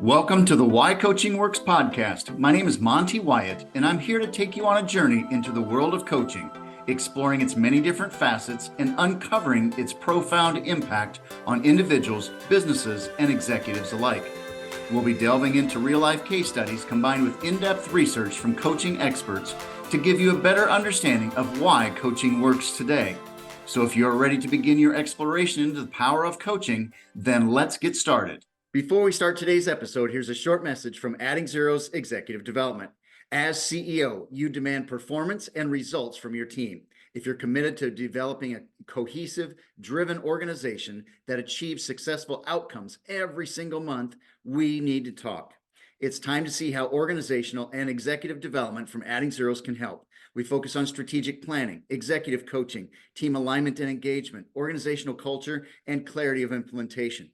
Welcome to the Why Coaching Works podcast. My name is Monte Wyatt, and I'm here to take you on a journey into the world of coaching, exploring its many different facets and uncovering its profound impact on individuals, businesses, and executives alike. We'll be delving into real-life case studies combined with in-depth research from coaching experts to give you a better understanding of why coaching works today. So if you're ready to begin your exploration into the power of coaching, then let's get started. Before we start today's episode, here's a short message from Adding Zero's Executive Development. As CEO, you demand performance and results from your team. If you're committed to developing a cohesive, driven organization that achieves successful outcomes every single month, we need to talk. It's time to see how organizational and executive development from Adding Zeros can help. We focus on strategic planning, executive coaching, team alignment and engagement, organizational culture, and clarity of implementation.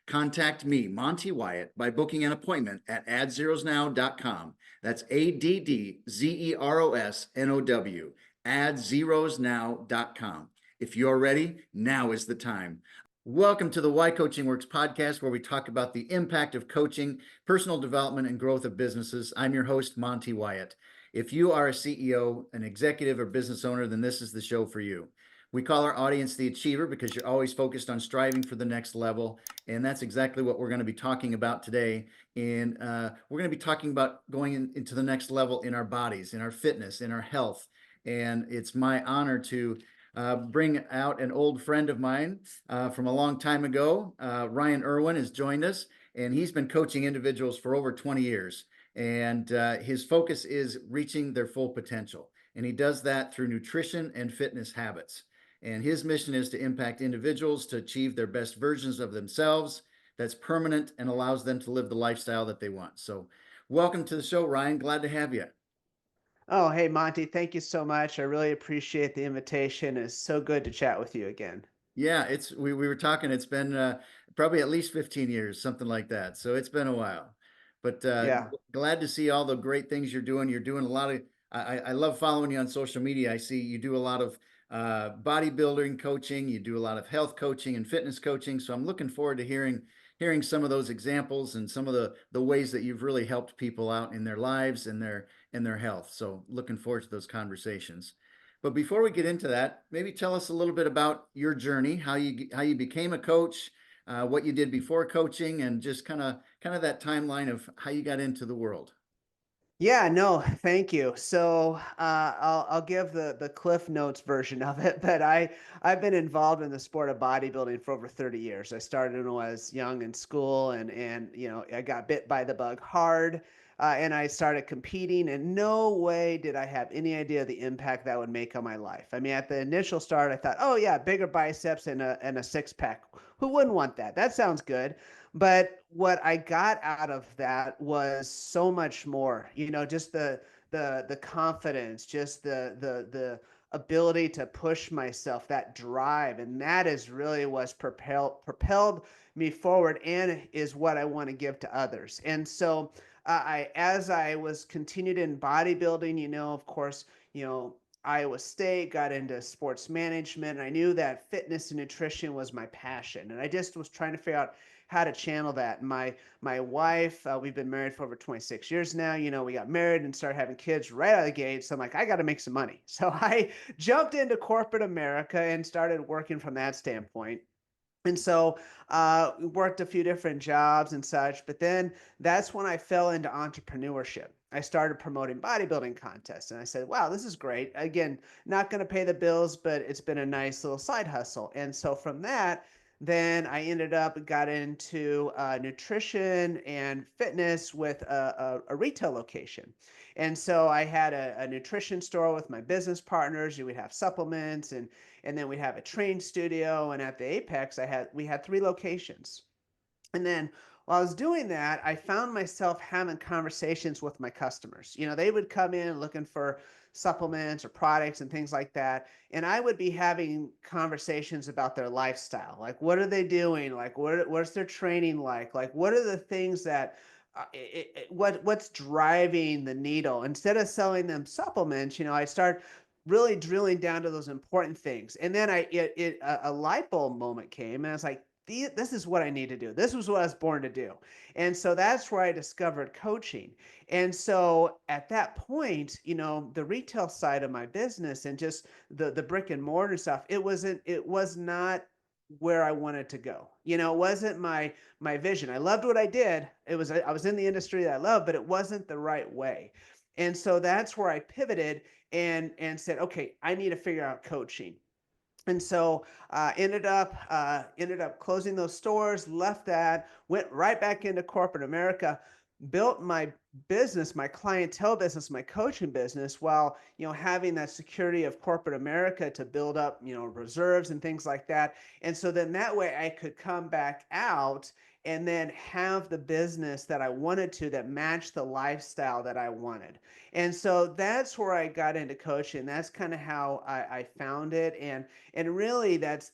Contact me, Monte Wyatt, by booking an appointment at AddZerosNow.com. That's AddZerosNow, AddZerosNow.com. If you're ready, now is the time. Welcome to the Why Coaching Works podcast, where we talk about the impact of coaching, personal development, and growth of businesses. I'm your host, Monte Wyatt. If you are a CEO, an executive, or business owner, then this is the show for you. We call our audience the achiever because you're always focused on striving for the next level. And that's exactly what we're going to be talking about today. And we're going to be talking about going into the next level in our bodies, in our fitness, in our health. And it's my honor to bring out an old friend of mine from a long time ago. Ryan Irwin has joined us, and he's been coaching individuals for over 20 years. And his focus is reaching their full potential. And he does that through nutrition and fitness habits. And his mission is to impact individuals to achieve their best versions of themselves that's permanent and allows them to live the lifestyle that they want. So welcome to the show, Ryan. Glad to have you. Oh, hey, Monty, thank you so much. I really appreciate the invitation. It's so good to chat with you again. Yeah, we were talking, it's been probably at least 15 years, something like that. So it's been a while. But Yeah. glad to see all the great things you're doing. You're doing a lot of, I love following you on social media. I see you do a lot of bodybuilding coaching, you do a lot of health coaching and fitness coaching. So I'm looking forward to hearing some of those examples and some of the ways that you've really helped people out in their lives and their health. So looking forward to those conversations. But before we get into that, maybe tell us a little bit about your journey, how you became a coach, what you did before coaching, and just kind of that timeline of how you got into the world. Yeah, no, thank you. So I'll give the Cliff Notes version of it, but I've been involved in the sport of bodybuilding for over 30 years. I started when I was young in school, and I got bit by the bug hard, and I started competing. And no way did I have any idea the impact that would make on my life. I mean, at the initial start, I thought, oh yeah, bigger biceps and a six pack. Who wouldn't want that? That sounds good. But what I got out of that was so much more, just the confidence, just the ability to push myself, that drive. And that is really what's propelled me forward and is what I want to give to others. And so as I was continued in bodybuilding, of course, Iowa State, got into sports management, and I knew that fitness and nutrition was my passion. And I just was trying to figure out how to channel that. My wife, we've been married for over 26 years now. We got married and started having kids right out of the gate. So I'm like, I got to make some money. So I jumped into corporate America and started working from that standpoint. And so worked a few different jobs and such, but then that's when I fell into entrepreneurship. I started promoting bodybuilding contests, and I said, wow, this is great. Again, not going to pay the bills, but it's been a nice little side hustle. And so from that, then I ended up got into nutrition and fitness with a retail location. And so I had a nutrition store with my business partners. You would have supplements, and then we'd have a train studio. And at the Apex, we had 3 locations. And then while I was doing that, I found myself having conversations with my customers. They would come in looking for supplements or products and things like that. And I would be having conversations about their lifestyle. Like, what are they doing? Like, what's their training like? Like, what are the things that what's driving the needle? Instead of selling them supplements, I start really drilling down to those important things. And then a light bulb moment came, and I was like, this is what I need to do. This was what I was born to do. And so that's where I discovered coaching. And so at that point, the retail side of my business and just the brick and mortar stuff, it was not where I wanted to go. It wasn't my vision. I loved what I did. I was in the industry that I loved, but it wasn't the right way. And so that's where I pivoted and said, okay, I need to figure out coaching. And so ended up closing those stores, left that, went right back into corporate America, built my business, my clientele business, my coaching business, while having that security of corporate America to build up reserves and things like that. And so then that way I could come back out and then have the business that I wanted to, that matched the lifestyle that I wanted. And so that's where I got into coaching. That's kind of how I found it. And really that's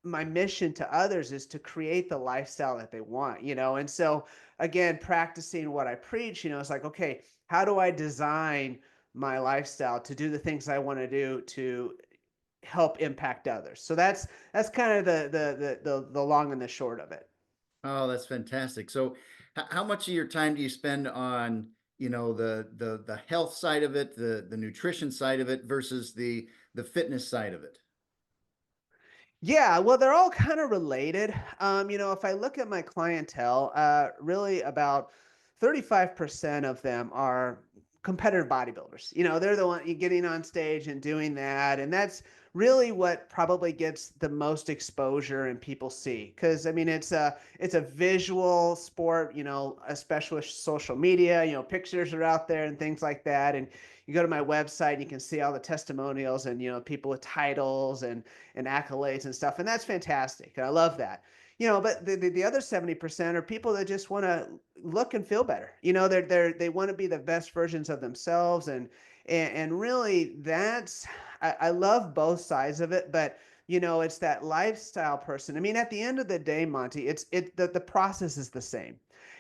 my mission to others is to create the lifestyle that they want. And so again, practicing what I preach, it's like, okay, how do I design my lifestyle to do the things I want to do to help impact others? So that's kind of the long and the short of it. Oh, that's fantastic. So how much of your time do you spend on, the health side of it, the nutrition side of it versus the fitness side of it? Yeah, well, they're all kind of related. If I look at my clientele, really about 35% of them are competitive bodybuilders. They're the one getting on stage and doing that. And that's really what probably gets the most exposure and people see. Because I mean, it's a visual sport, especially with social media, pictures are out there and things like that. And you go to my website, you can see all the testimonials and people with titles and accolades and stuff. And that's fantastic. And I love that. But the other 70% are people that just want to look and feel better. They want to be the best versions of themselves. And really I love both sides of it, but it's that lifestyle person. I mean, at the end of the day, Monty, the process is the same.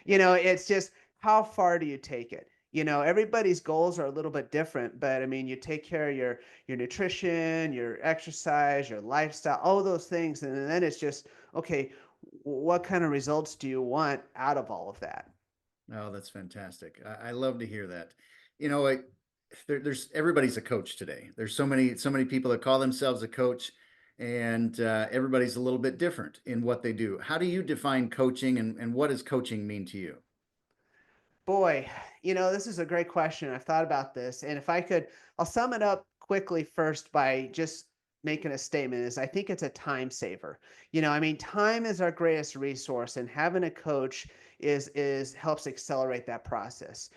It's just how far do you take it? Everybody's goals are a little bit different, but I mean, you take care of your nutrition, your exercise, your lifestyle, all those things, and then it's just okay, what kind of results do you want out of all of that? Oh, that's fantastic. I love to hear that. You know, I, there's everybody's a coach today. There's so many people that call themselves a coach, and everybody's a little bit different in what they do. How do you define coaching, and what does coaching mean to you? Boy, this is a great question. I've thought about this. And if I could, I'll sum it up quickly first by just making a statement is I think it's a time saver. I mean, time is our greatest resource, and having a coach is helps accelerate that process.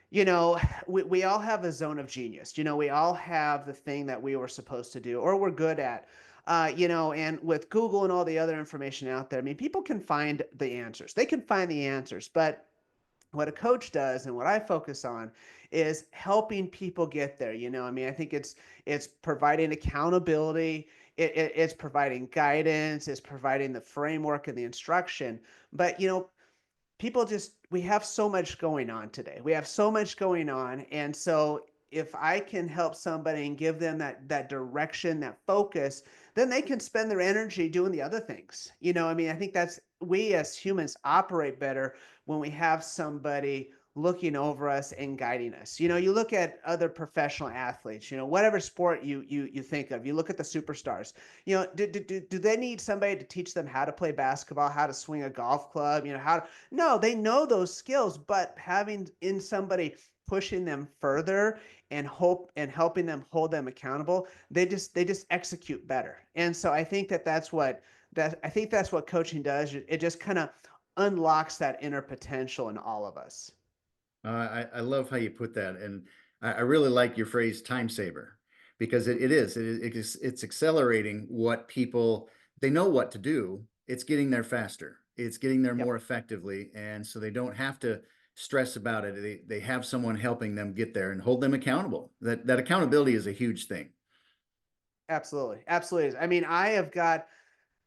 you know we all have a zone of genius. We all have the thing that we were supposed to do or we're good at. And with Google and all the other information out there, I mean, people can find the answers. They can find the answers, but what a coach does and what I focus on is helping people get there. I mean, I think it's providing accountability, it's providing guidance, it's providing the framework and the instruction. But people just we have so much going on today. We have so much going on, and so if I can help somebody and give them that direction, that focus, then they can spend their energy doing the other things. I mean, I think that's we as humans operate better when we have somebody looking over us and guiding us. You look at other professional athletes, whatever sport you think of, you look at the superstars. Do they need somebody to teach them how to play basketball, how to swing a golf club, how to, no, they know those skills, but having in somebody pushing them further and helping them hold them accountable, they just execute better. And so I think that's what coaching does. It just kind of unlocks that inner potential in all of us. I love how you put that, and I really like your phrase "time saver" because it's accelerating what people they know what to do. It's getting there faster. It's getting there more Yep, effectively, and so they don't have to stress about it. They have someone helping them get there and hold them accountable. That accountability is a huge thing. absolutely, absolutely. I mean, I have got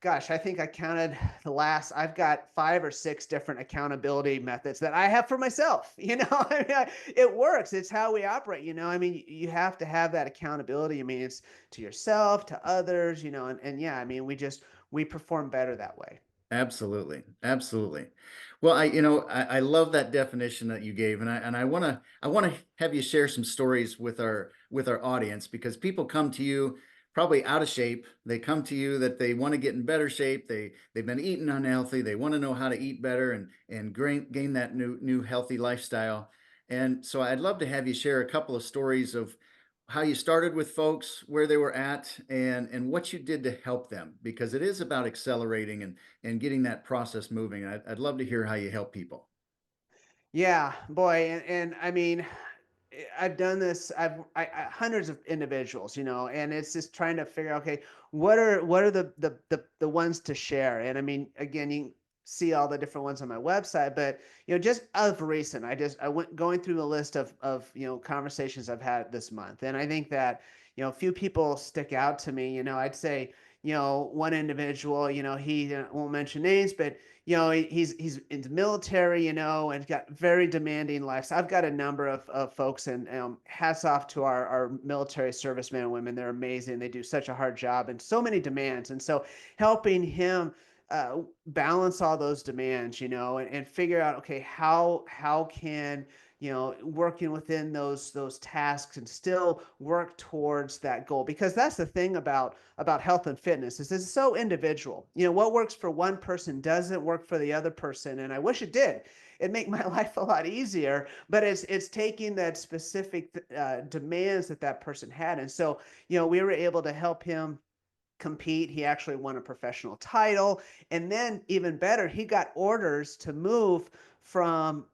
gosh, I think I counted I've got 5 or 6 different accountability methods that I have for myself. It works. It's how we operate. I mean, you have to have that accountability. I mean, it's to yourself, to others, and yeah, I mean, we perform better that way. Absolutely, absolutely. Well, I love that definition that you gave, and I want to have you share some stories with our audience because people come to you probably out of shape. They come to you that they want to get in better shape. They've been eating unhealthy. They want to know how to eat better and gain that new healthy lifestyle. And so I'd love to have you share a couple of stories of how you started with folks, where they were at, and what you did to help them, because it is about accelerating and getting that process moving. I'd love to hear how you help people. Yeah, boy, and I mean, I've done this. Hundreds of individuals, and it's just trying to figure out, okay, what are the ones to share? And I mean, again, you can see all the different ones on my website, but just of recent, I went going through the list of conversations I've had this month, and I think that a few people stick out to me. I'd say one individual, he won't mention names, but he's in the military, and got very demanding lives. I've got a number of folks, and hats off to our military servicemen and women. They're amazing. They do such a hard job and so many demands. And so helping him balance all those demands, and figure out, okay, how can working within those tasks and still work towards that goal, because that's the thing about health and fitness is it's so individual. What works for one person doesn't work for the other person, and I wish it did. It'd make my life a lot easier, but it's taking that specific demands that person had. And so we were able to help him compete. He actually won a professional title. And then, even better, he got orders to move from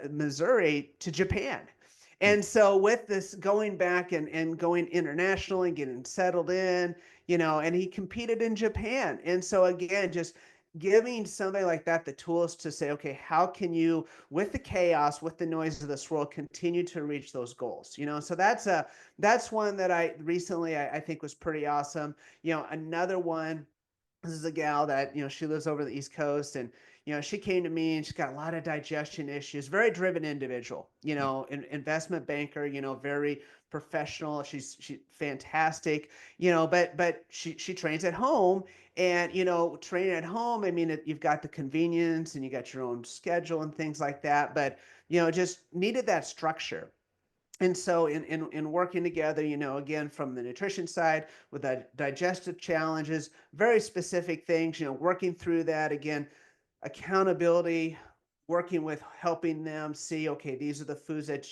Missouri to Japan. And so, with this going back and going internationally, getting settled in, and he competed in Japan. And so, again, just giving somebody like that the tools to say, okay, how can you, with the chaos, with the noise of this world, continue to reach those goals? So that's one that I recently I think was pretty awesome. Another one, this is a gal that she lives over the East Coast, and she came to me and she's got a lot of digestion issues. Very driven individual, investment banker, very professional. She's fantastic, but she trains at home. And training at home, I mean, you've got the convenience and you got your own schedule and things like that, but just needed that structure. And so in working together, again, from the nutrition side with the digestive challenges, very specific things, working through that, again, accountability, working with helping them see, okay, these are the foods that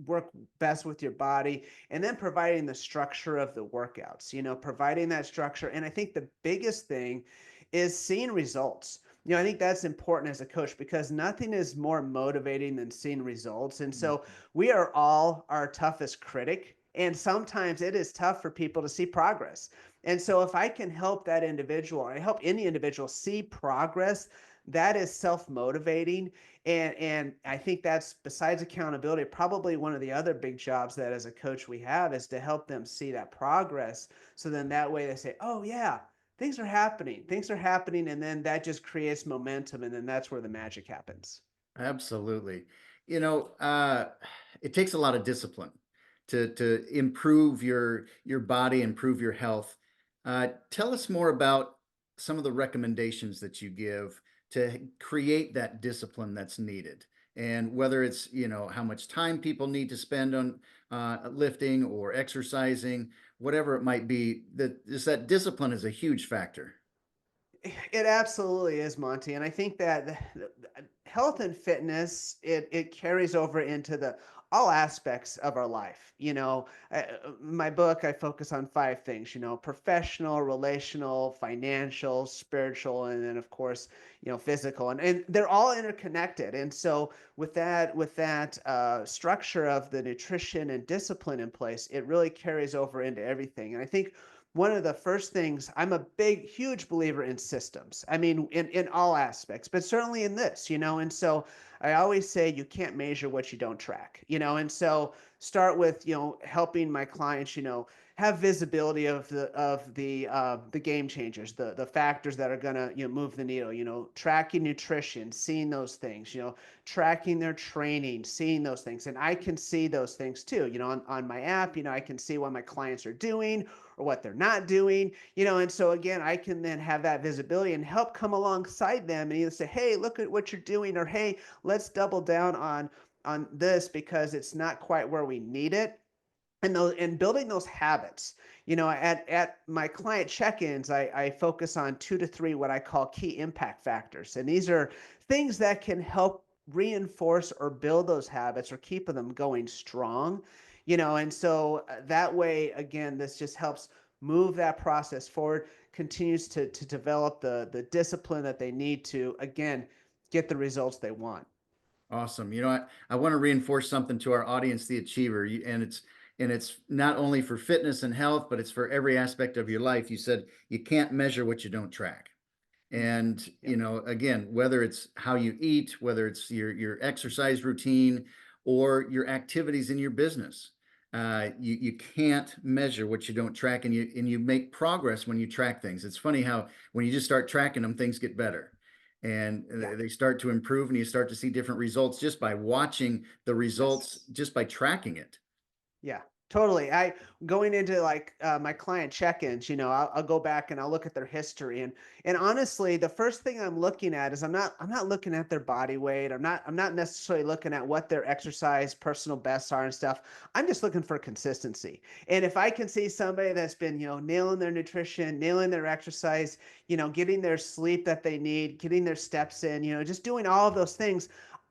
work best with your body, and then providing the structure of the workouts, providing that structure. And I think the biggest thing is seeing results. I think that's important as a coach, because nothing is more motivating than seeing results. And so we are all our toughest critic. And sometimes it is tough for people to see progress. And so if I can help that individual, or I help any individual see progress, that is self-motivating. And I think that's, besides accountability, probably one of the other big jobs that as a coach we have, is to help them see that progress. So then that way they say, oh yeah, things are happening. And then that just creates momentum. And then that's where the magic happens. Absolutely. You know, uh, it takes a lot of discipline to improve your body, improve your health. Tell us more about some of the recommendations that you give to create that discipline that's needed, and whether it's how much time people need to spend on lifting or exercising, whatever it might be. That discipline is a huge factor. It absolutely is, Monty. And I think that health and fitness, it carries over into the all aspects of our life. My book, I focus on 5 things, professional, relational, financial, spiritual, and then of course, physical. And they're all interconnected. And so with that structure of the nutrition and discipline in place, it really carries over into everything. And I think one of the first things, I'm a huge believer in systems. I mean, in all aspects, but certainly in this, and so I always say you can't measure what you don't track, and so start with, helping my clients, have visibility of the game changers, the factors that are gonna move the needle. Tracking nutrition, seeing those things. Tracking their training, seeing those things, and I can see those things too. On my app, I can see what my clients are doing or what they're not doing. And so again, I can then have that visibility and help come alongside them and either say, hey, look at what you're doing, or hey, let's double down on this because it's not quite where we need it. And building those habits. At my client check-ins, I focus on 2 to 3 what I call key impact factors, and these are things that can help reinforce or build those habits or keep them going strong. And so that way, again, this just helps move that process forward, continues to develop the discipline that they need to, again, get the results they want. Awesome. I want to reinforce something to our audience, the achiever, and it's not only for fitness and health, but it's for every aspect of your life. You said you can't measure what you don't track. Mhm. And, Yep. again, whether it's how you eat, whether it's your exercise routine or your activities in your business, you can't measure what you don't track, and you make progress when you track things. It's funny how when you just start tracking them, things get better. And Yeah. they start to improve, and you start to see different results just by watching the results, Yes. just by tracking it. Yeah, totally. I going into like my client check-ins, I'll go back and I'll look at their history, and honestly, the first thing I'm looking at is I'm not looking at their body weight. I'm not necessarily looking at what their exercise personal bests are and stuff. I'm just looking for consistency. And if I can see somebody that's been, nailing their nutrition, nailing their exercise, getting their sleep that they need, getting their steps in, just doing all of those things,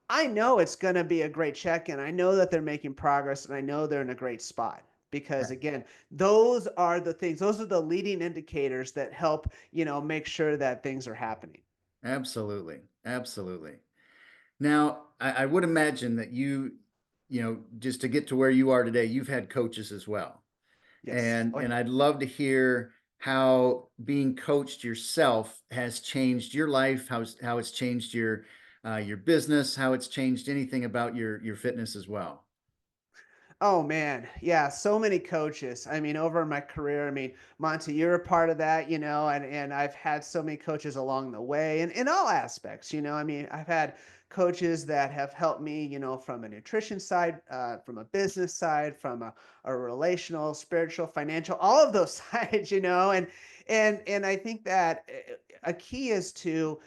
I know it's going to be a great check in. I know that they're making progress and I know they're in a great spot because again, those are the things, those are the leading indicators that help, make sure that things are happening. Absolutely. Absolutely. Now, I would imagine that just to get to where you are today, you've had coaches as well. Yes. And Oh, and yeah. I'd love to hear how being coached yourself has changed your life, how it's changed your business, how it's changed anything about your fitness as well. Oh man, yeah, so many coaches. I mean, over my career, I mean, Monty, you're a part of that, and I've had so many coaches along the way and in all aspects, I mean, I've had coaches that have helped me, from a nutrition side, from a business side, from a relational, spiritual, financial, all of those sides, and I think that a key is to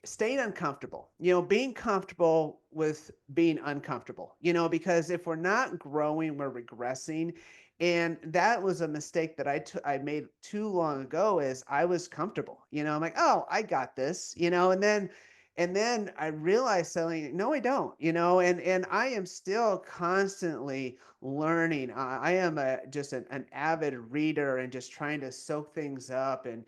staying uncomfortable, being comfortable with being uncomfortable, because if we're not growing, we're regressing. And that was a mistake that I made too long ago is I was comfortable, I'm like, oh, I got this, and then I realized something, no, I don't, and I am still constantly learning. I am just an avid reader and just trying to soak things up and,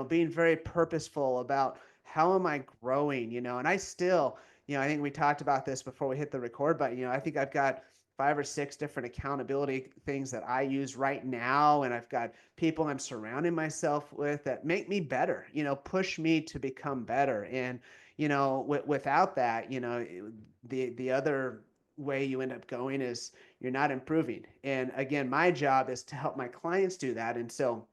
being very purposeful about how am I growing, and I still, I think we talked about this before we hit the record button, I think I've got 5 or 6 different accountability things that I use right now. And I've got people I'm surrounding myself with that make me better, push me to become better. And, without that, the other way you end up going is you're not improving. And again, my job is to help my clients do that. And so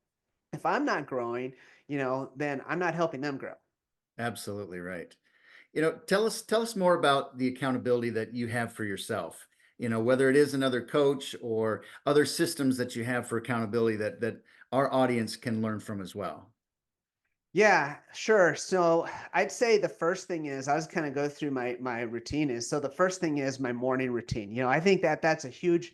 if I'm not growing, then I'm not helping them grow. Absolutely right. Tell us more about the accountability that you have for yourself. Whether it is another coach or other systems that you have for accountability that our audience can learn from as well. Yeah, sure. So I'd say the first thing is I was kind of go through my routine is so the first thing is my morning routine. I think that that's a huge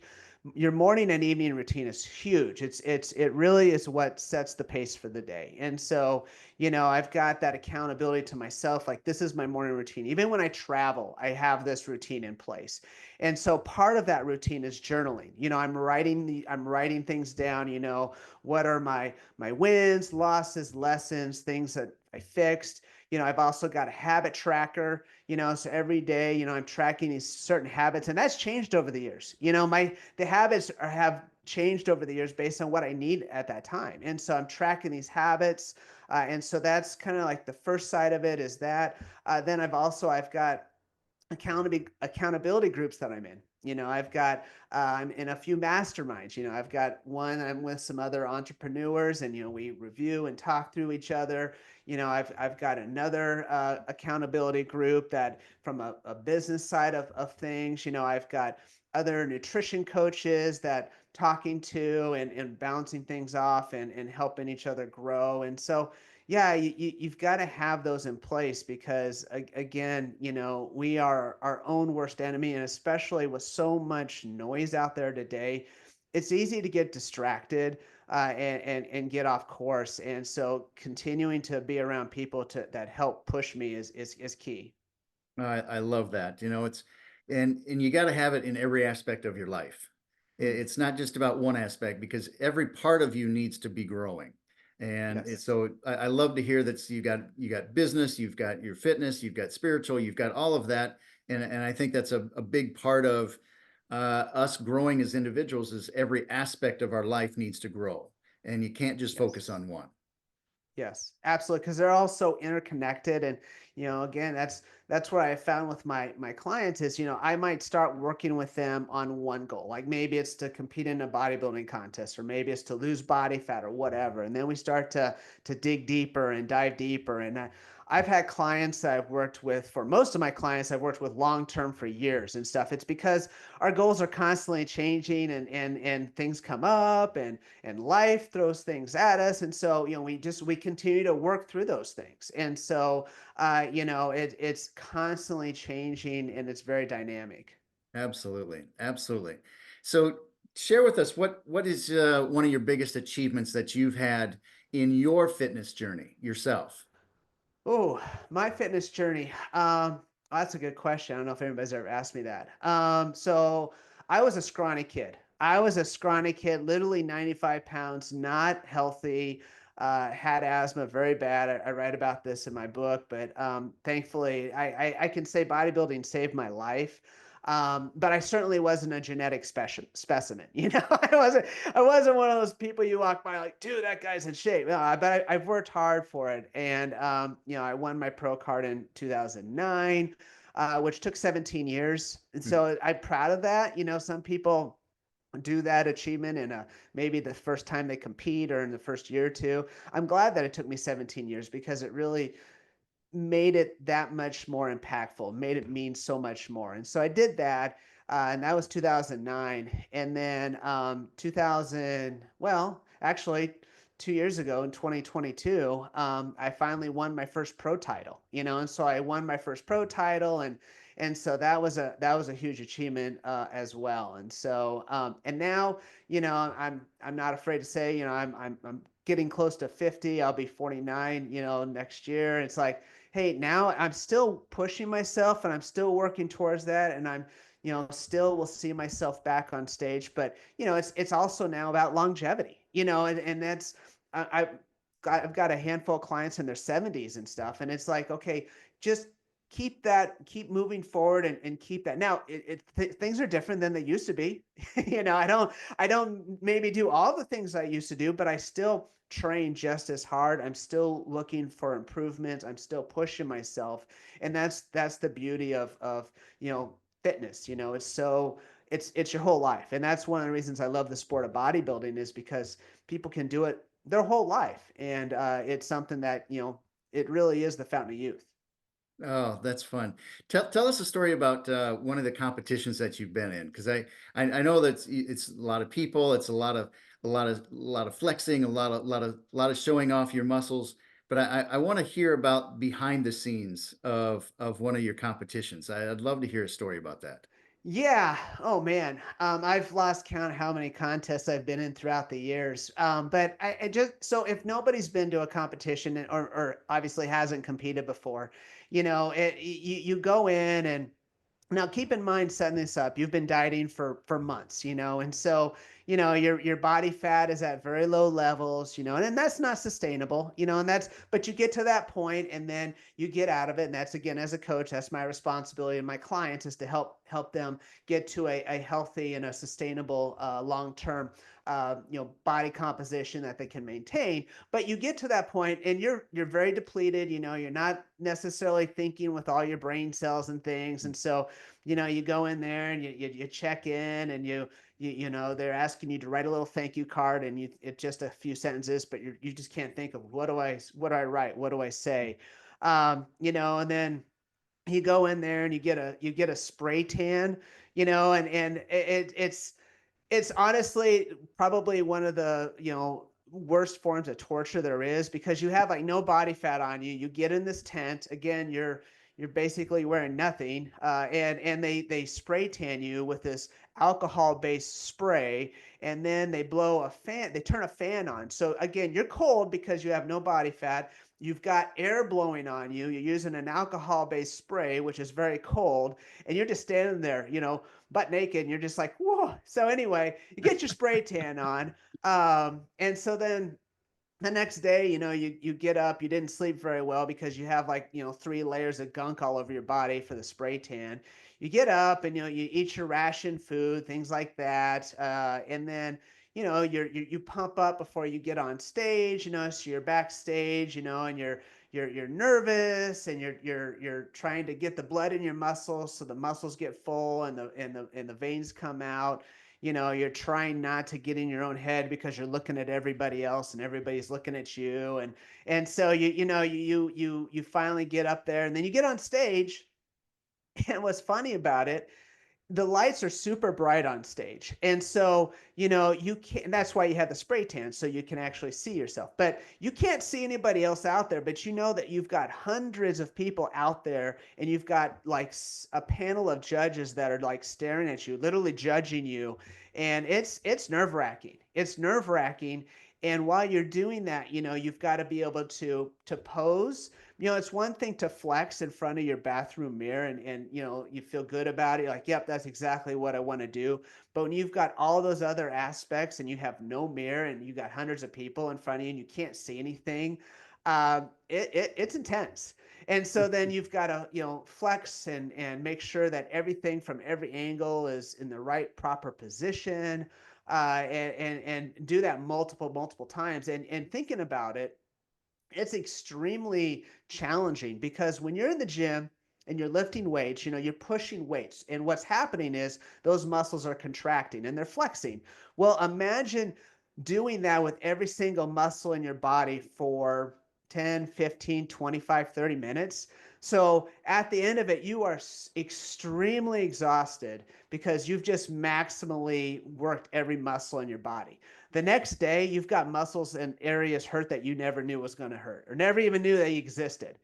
your morning and evening routine is huge. It really is what sets the pace for the day. And so, I've got that accountability to myself. Like this is my morning routine. Even when I travel, I have this routine in place. And so part of that routine is journaling. I'm writing things down, what are my wins, losses, lessons, things that I fixed. I've also got a habit tracker, so every day, I'm tracking these certain habits, and that's changed over the years. The habits have changed over the years based on what I need at that time. And so I'm tracking these habits. And so that's kind of like the first side of it is that. Then I've got accountability groups that I'm in. I've got I'm in a few masterminds. I've got one, I'm with some other entrepreneurs, and we review and talk through each other. I've got another accountability group that from a business side of things. I've got other nutrition coaches that talking to and bouncing things off and helping each other grow. And so yeah, you've got to have those in place because again, we are our own worst enemy, and especially with so much noise out there today, it's easy to get distracted and get off course. And so continuing to be around people that help push me is key. I love that. And you got to have it in every aspect of your life. Mm, It's not just about one aspect because every part of you needs to be growing. yes. So I love to hear that you got business, you've got your fitness, you've got spiritual, you've got all of that. And I think that's a big part of us growing as individuals is every aspect of our life needs to grow. And you can't just Yes. focus on one. Yes, absolutely, because they're all so interconnected, and again, that's what I found with my clients is, I might start working with them on one goal, like maybe it's to compete in a bodybuilding contest, or maybe it's to lose body fat, or whatever, and then we start to dig deeper and dive deeper, and I've had clients that I've worked with. For most of my clients, I've worked with long term for years and stuff. It's because our goals are constantly changing, and things come up, and life throws things at us, and so we continue to work through those things. And so it's constantly changing, and it's very dynamic. Absolutely, absolutely. So share with us what is one of your biggest achievements that you've had in your fitness journey yourself? Oh, my fitness journey. That's a good question. I don't know if anybody's ever asked me that. So I was a scrawny kid. I was a scrawny kid, literally 95 pounds, not healthy, had asthma very bad. I write about this in my book, but thankfully I can say bodybuilding saved my life. But I certainly wasn't a genetic specimen. I wasn't one of those people you walk by like, dude, that guy's in shape. No, I've worked hard for it, and I won my pro card in 2009, which took 17 years, and Hmm. so I'm proud of that. Some people do that achievement in maybe the first time they compete or in the first year or two. I'm glad that it took me 17 years because it really made it that much more impactful, made it mean so much more. And so I did that, and that was 2009. And then 2000, well, actually, 2 years ago in 2022, I finally won my first pro title. And so I won my first pro title, and so that was a huge achievement as well. And so and now I'm not afraid to say I'm getting close to 50. I'll be 49 next year. It's like, hey, now I'm still pushing myself and I'm still working towards that. And I'm, still will see myself back on stage. But, it's also now about longevity, and that's, I, I've got a handful of clients in their 70s and stuff. And it's like, okay, just keep moving forward and keep that. Now, things are different than they used to be. I don't maybe do all the things I used to do, but I still train just as hard. I'm still looking for improvements. I'm still pushing myself. And that's the beauty of fitness. It's your whole life. And that's one of the reasons I love the sport of bodybuilding is because people can do it their whole life. And it's something that, it really is the fountain of youth. Oh, that's fun. Tell us a story about one of the competitions that you've been in, because I know that it's a lot of people, it's a lot of flexing, a lot of showing off your muscles. But I want to hear about behind the scenes of one of your competitions. I'd love to hear a story about that. Yeah. Oh man. I've lost count how many contests I've been in throughout the years. But I just so if nobody's been to a competition or obviously hasn't competed before, you go in and now keep in mind setting this up, you've been dieting for months, and so your body fat is at very low levels, and that's not sustainable, and that's but you get to that point and then you get out of it. And that's again, as a coach, that's my responsibility, and my clients is to help them get to a healthy and a sustainable long-term body composition that they can maintain. But you get to that point and you're very depleted. You're not necessarily thinking with all your brain cells and things. And so, you go in there and you check in, and they're asking you to write a little thank you card, and it's just a few sentences, but you just can't think of what do I write? What do I say? And then you go in there and you get a spray tan, and it's honestly probably one of the, worst forms of torture there is, because you have like no body fat on you. You get in this tent again, you're basically wearing nothing, and they spray tan you with this alcohol based spray, and then they turn a fan on. So again, you're cold because you have no body fat. You've got air blowing on you. You're using an alcohol based spray, which is very cold, and you're just standing there, butt naked, and you're just like, whoa. So anyway, you get your spray tan on. And so then the next day, you get up, you didn't sleep very well because you have like, 3 layers of gunk all over your body for the spray tan. You get up and, you eat your ration food, things like that. And then, you pump up before you get on stage, so you're backstage, and you're nervous, and you're trying to get the blood in your muscles so the muscles get full, and the veins come out. You're trying not to get in your own head because you're looking at everybody else and everybody's looking at you. And so you finally get up there, and then you get on stage. And what's funny about it, the lights are super bright on stage. And so, you can't, and that's why you have the spray tan, so you can actually see yourself. But you can't see anybody else out there, but you know that you've got hundreds of people out there, and you've got like a panel of judges that are like staring at you, literally judging you. And it's nerve-wracking. It's nerve-wracking. And while you're doing that, you've got to be able to pose. It's one thing to flex in front of your bathroom mirror, and you feel good about it. You're like, yep, that's exactly what I want to do. But when you've got all those other aspects and you have no mirror and you got hundreds of people in front of you and you can't see anything, it's intense. And so then you've got to, flex and make sure that everything from every angle is in the right proper position, and do that multiple times. And thinking about it, it's extremely challenging, because when you're in the gym and you're lifting weights, you're pushing weights, and what's happening is those muscles are contracting and they're flexing. Well, imagine doing that with every single muscle in your body for 10, 15, 25, 30 minutes. So at the end of it, you are extremely exhausted because you've just maximally worked every muscle in your body. The next day, you've got muscles and areas hurt that you never knew was going to hurt, or never even knew they existed.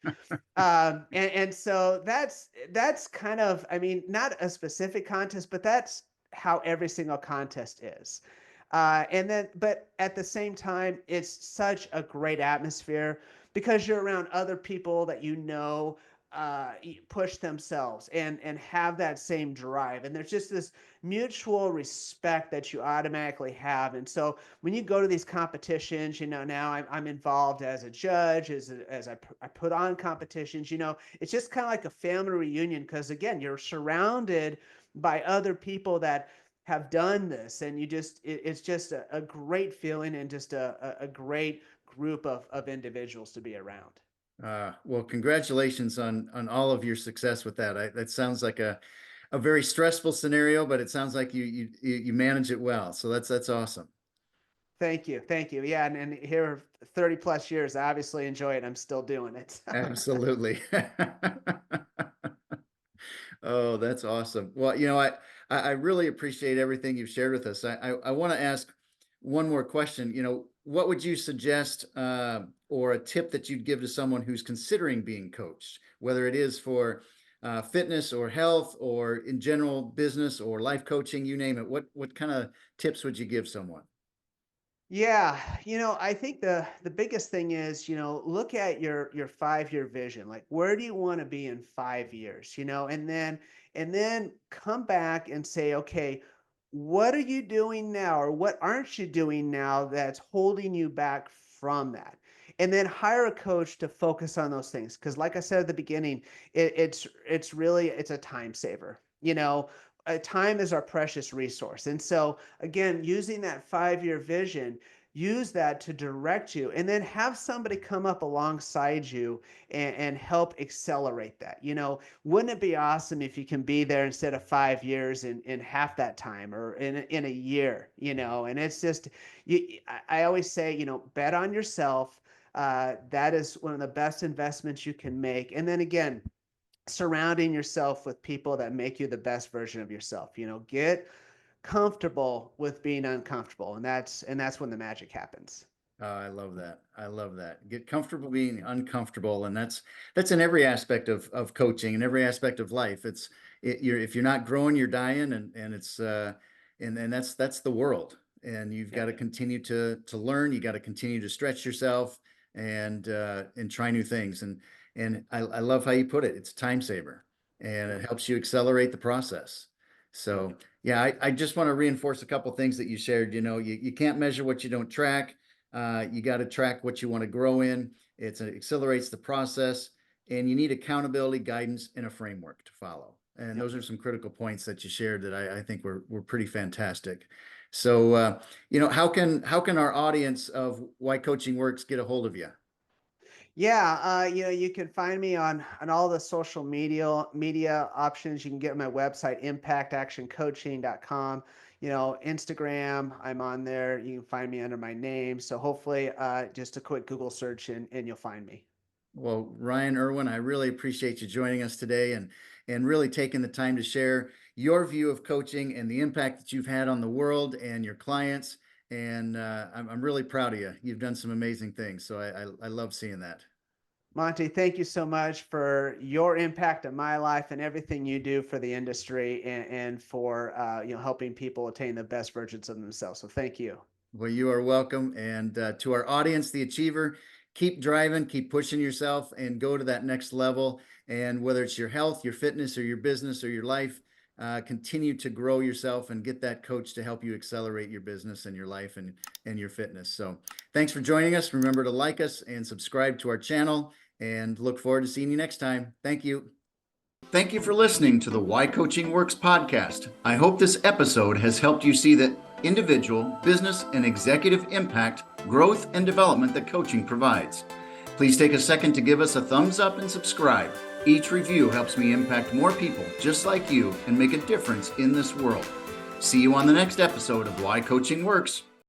And so that's kind of, I mean, not a specific contest, but that's how every single contest is. But at the same time, it's such a great atmosphere because you're around other people that push themselves and have that same drive, and there's just this mutual respect that you automatically have. And so when you go to these competitions, now I'm involved as a judge, as I put on competitions. It's just kind of like a family reunion, because again, you're surrounded by other people that have done this, and it's just a great feeling, and just a great group of individuals to be around. Well, congratulations on all of your success with that. That sounds like a very stressful scenario, but it sounds like you manage it well. So that's awesome. Thank you. Yeah, and here 30 plus years, I obviously enjoy it. I'm still doing it. Absolutely. Oh, that's awesome. Well, I really appreciate everything you've shared with us. I want to ask one more question. What would you suggest, or a tip that you'd give to someone who's considering being coached, whether it is for fitness or health, or in general business or life coaching, you name it? What kind of tips would you give someone? Yeah, I think the biggest thing is, look at your 5-year vision. Like, where do you want to be in 5 years? And then come back and say, okay, what are you doing now, or what aren't you doing now that's holding you back from that? And then hire a coach to focus on those things. Because like I said at the beginning, it's a time saver. time is our precious resource. And so again, using that 5-year vision, use that to direct you, and then have somebody come up alongside you and help accelerate that. Wouldn't it be awesome if you can be there instead of 5 years in half that time, or in a year? And it's just, I always say, bet on yourself. That is one of the best investments you can make. And then again, surrounding yourself with people that make you the best version of yourself. Get comfortable with being uncomfortable, and that's when the magic happens. I love that. I love that. Get comfortable being uncomfortable, and that's in every aspect of coaching and every aspect of life. If you're not growing, you're dying, and it's and that's the world. And you've got Yep. to continue to learn. You got to continue to stretch yourself and try new things. And I love how you put it. It's a time saver, and it helps you accelerate the process. So yeah, I just want to reinforce a couple things that you shared. You can't measure what you don't track. You got to track what you want to grow in. It accelerates the process, and you need accountability, guidance, and a framework to follow. And Yep. those are some critical points that you shared that I think were pretty fantastic. So, how can our audience of Why Coaching Works get a hold of you? Yeah, you can find me on all the social media options. You can get my website, impactactioncoaching.com. Instagram, I'm on there. You can find me under my name. So hopefully, just a quick Google search, and you'll find me. Well, Ryan Irwin, I really appreciate you joining us today and really taking the time to share your view of coaching and the impact that you've had on the world and your clients. And I'm really proud of you. You've done some amazing things. So I love seeing that. Monte, thank you so much for your impact on my life and everything you do for the industry, and for helping people attain the best versions of themselves. So thank you. Well, you are welcome. And to our audience, the achiever, keep driving, keep pushing yourself, and go to that next level. And whether it's your health, your fitness, or your business, or your life, continue to grow yourself and get that coach to help you accelerate your business and your life and your fitness. So thanks for joining us. Remember to like us and subscribe to our channel, and look forward to seeing you next time. Thank you. Thank you for listening to the Why Coaching Works podcast. I hope this episode has helped you see the individual, business, and executive impact, growth, and development that coaching provides. Please take a second to give us a thumbs up and subscribe. Each review helps me impact more people just like you and make a difference in this world. See you on the next episode of Why Coaching Works.